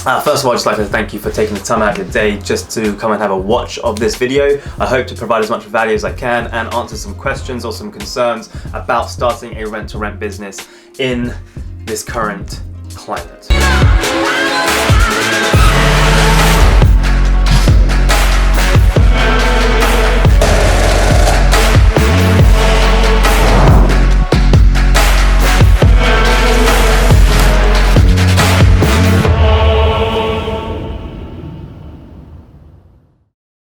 First of all, I'd just like to thank you for taking the time out of your day just to come and have a watch of this video. I hope to provide as much value as I can and answer some questions or some concerns about starting a rent-to-rent business in this current climate.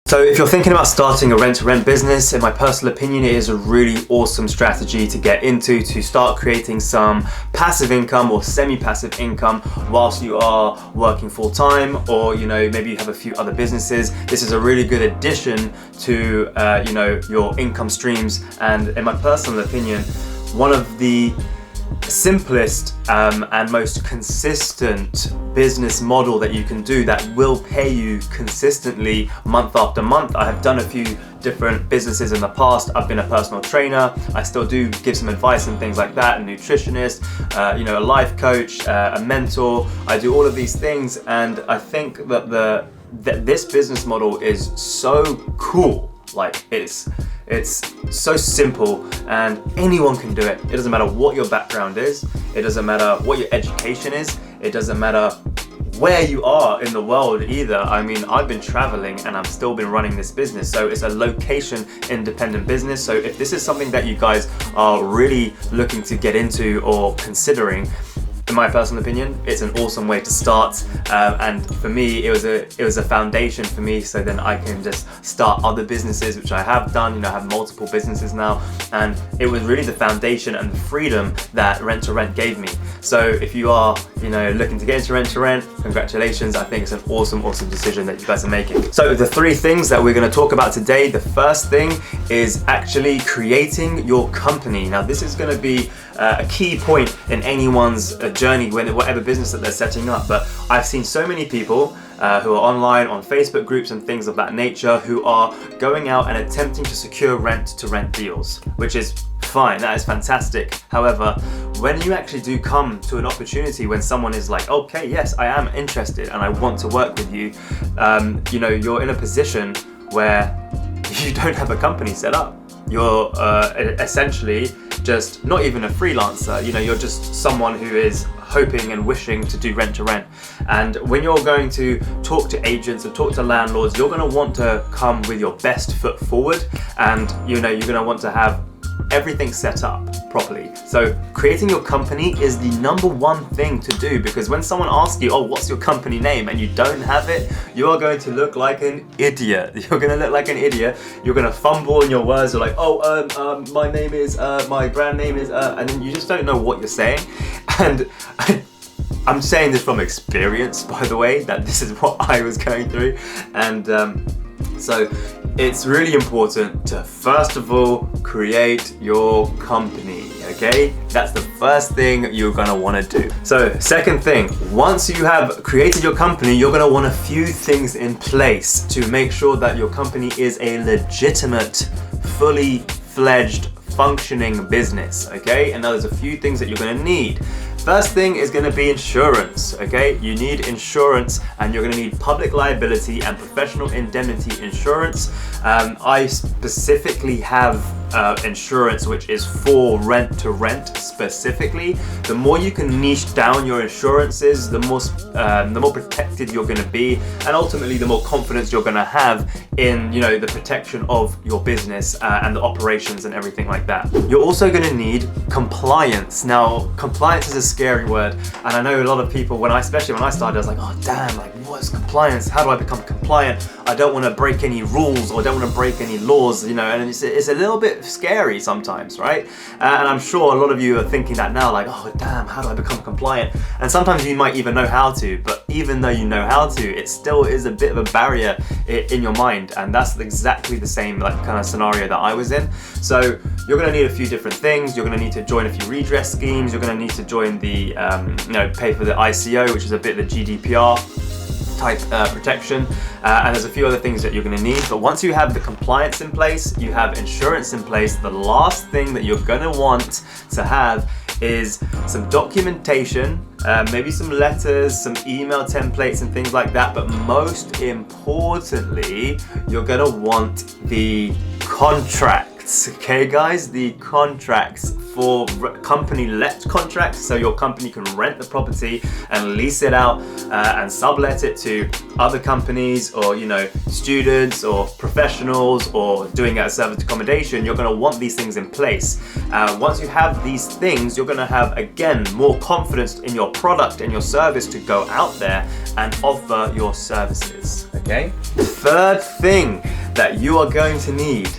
So if you're thinking about starting a rent-to-rent business, in my personal opinion, it is a really awesome strategy to get into to start creating some passive income or semi-passive income whilst you are working full-time, or maybe you have a few other businesses. This is a really good addition to your income streams, and in my personal opinion, one of the simplest and most consistent business model that you can do that will pay you consistently month after month. I have done a few different businesses in the past. I've been a personal trainer. I still do give some advice and things like that, a nutritionist, a life coach, a mentor. I do all of these things, and I think that this business model is so cool. Like it's so simple and anyone can do it. It doesn't matter what your background is. It doesn't matter what your education is. It doesn't matter where you are in the world either. I mean, I've been traveling and I've still been running this business. So it's a location independent business. So if this is something that you guys are really looking to get into or considering, in my personal opinion, it's an awesome way to start, and for me, it was a foundation for me. So then I can just start other businesses, which I have done. I have multiple businesses now, and it was really the foundation and the freedom that rent-to-rent gave me. So if you are, looking to get into rent-to-rent, congratulations! I think it's an awesome decision that you guys are making. So the three things that we're going to talk about today. The first thing is actually creating your company. Now, this is going to be a key point in anyone's journey, whatever business that they're setting up. But I've seen so many people who are online on Facebook groups and things of that nature who are going out and attempting to secure rent-to-rent deals, which is fine, that is fantastic. However, when you actually do come to an opportunity when someone is like, okay, yes, I am interested and I want to work with you, you're in a position where you don't have a company set up. You're essentially just not even a freelancer, you're just someone who is hoping and wishing to do rent-to-rent. And when you're going to talk to agents or talk to landlords, you're going to want to come with your best foot forward, and you're going to want to have everything set up properly. So creating your company is the number one thing to do, because when someone asks you, oh, what's your company name, and you don't have it, you are going to look like an idiot. You're going to look like an idiot. You're going to fumble in your words. You're like, my name is, my brand name is, and then you just don't know what you're saying. And I'm saying this from experience, by the way, that this is what I was going through. And so it's really important to, first of all, create your company, okay? That's the first thing you're gonna wanna do. So, second thing, once you have created your company, you're gonna want a few things in place to make sure that your company is a legitimate, fully fledged, functioning business, okay? And now there's a few things that you're gonna need. First thing is going to be insurance, okay? You need insurance, and you're going to need public liability and professional indemnity insurance. I specifically have insurance which is for rent-to-rent specifically. The more you can niche down your insurances, the more protected you're going to be, and ultimately the more confidence you're going to have in the protection of your business and the operations and everything like that. You're also going to need compliance. Now, compliance is a scary word, and I know a lot of people, especially when I started, I was like, oh damn, like what is compliance? How do I become compliant? I don't want to break any rules, or don't want to break any laws, and it's a little bit scary sometimes, right? And I'm sure a lot of you are thinking that now, like, oh damn, how do I become compliant? And sometimes you might even know how to, but even though you know how to, it still is a bit of a barrier in your mind, and that's exactly the same kind of scenario that I was in. So you're going to need a few different things. You're going to need to join a few redress schemes. You're going to need to join the pay for the ICO, which is a bit of the GDPR type protection, and there's a few other things that you're going to need. But once you have the compliance in place, you have insurance in place, the last thing that you're going to want to have is some documentation, maybe some letters, some email templates and things like that, but most importantly, you're gonna want the contracts, okay guys? The contracts for company let contracts, so your company can rent the property and lease it out and sublet it to other companies, or students or professionals, or doing it as service accommodation. You're going to want these things in place. Once you have these things, you're going to have, again, more confidence in your product and your service to go out there and offer your services. Okay, third thing that you are going to need,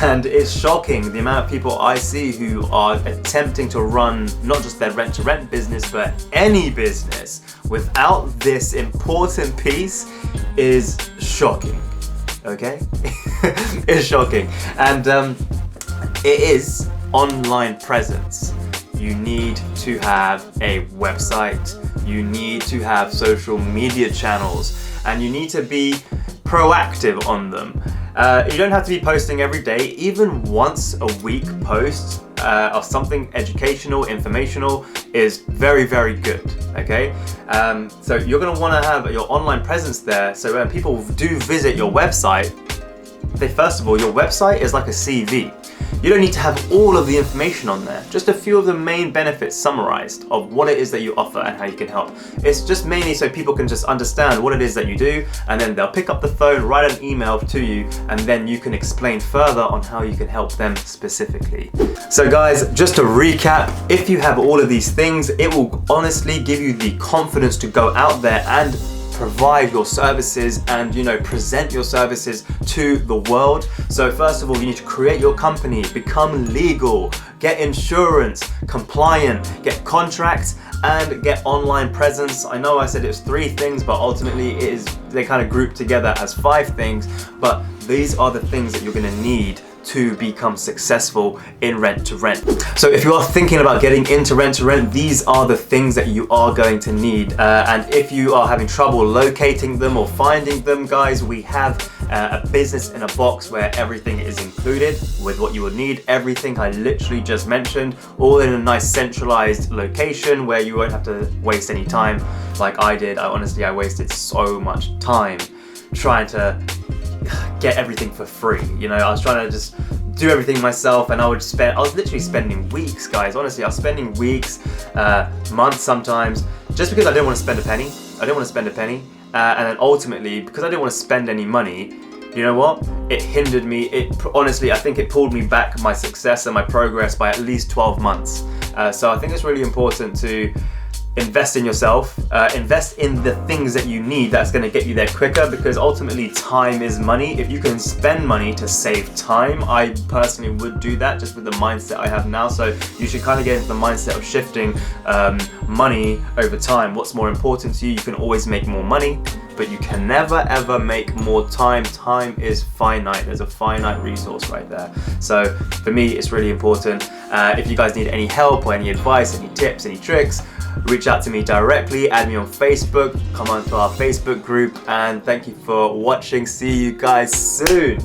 and it's shocking the amount of people I see who are attempting to run not just their rent-to-rent business, but any business without this important piece, is shocking. Okay? It's shocking. And it is online presence. You need to have a website, you need to have social media channels, and you need to be proactive on them. You don't have to be posting every day. Even once a week post of something educational, informational is very, very good, okay? So you're gonna wanna have your online presence there, so when people do visit your website, first of all, your website is like a CV. You don't need to have all of the information on there, just a few of the main benefits summarized of what it is that you offer and how you can help. It's just mainly so people can just understand what it is that you do, and then they'll pick up the phone, write an email to you, and then you can explain further on how you can help them specifically. So guys, just to recap, if you have all of these things, it will honestly give you the confidence to go out there and provide your services and present your services to the world. So first of all, you need to create your company, become legal, get insurance, compliant, get contracts, and get online presence. I know I said it was 3 things, but ultimately they kind of group together as 5 things, but these are the things that you're going to need to become successful in rent to rent. So if you are thinking about getting into rent to rent, these are the things that you are going to need. And if you are having trouble locating them or finding them, guys, we have a business in a box where everything is included with what you would need. Everything I literally just mentioned, all in a nice centralized location where you won't have to waste any time like I did. I wasted so much time trying to get everything for free. I was trying to just do everything myself, and I was literally spending weeks, guys. Honestly, I was spending weeks, months sometimes, just because I didn't want to spend a penny. And then ultimately, because I didn't want to spend any money, you know what? It hindered me. Honestly, I think it pulled me back my success and my progress by at least 12 months. So I think it's really important to invest in yourself, invest in the things that you need that's going to get you there quicker, because ultimately time is money. If you can spend money to save time, I personally would do that just with the mindset I have now. So you should kind of get into the mindset of shifting money over time. What's more important to you? You can always make more money, but you can never ever make more time. Time is finite. There's a finite resource right there. So for me, it's really important. If you guys need any help or any advice, any tips, any tricks, reach out to me directly, add me on Facebook, come onto our Facebook group, and thank you for watching. See you guys soon.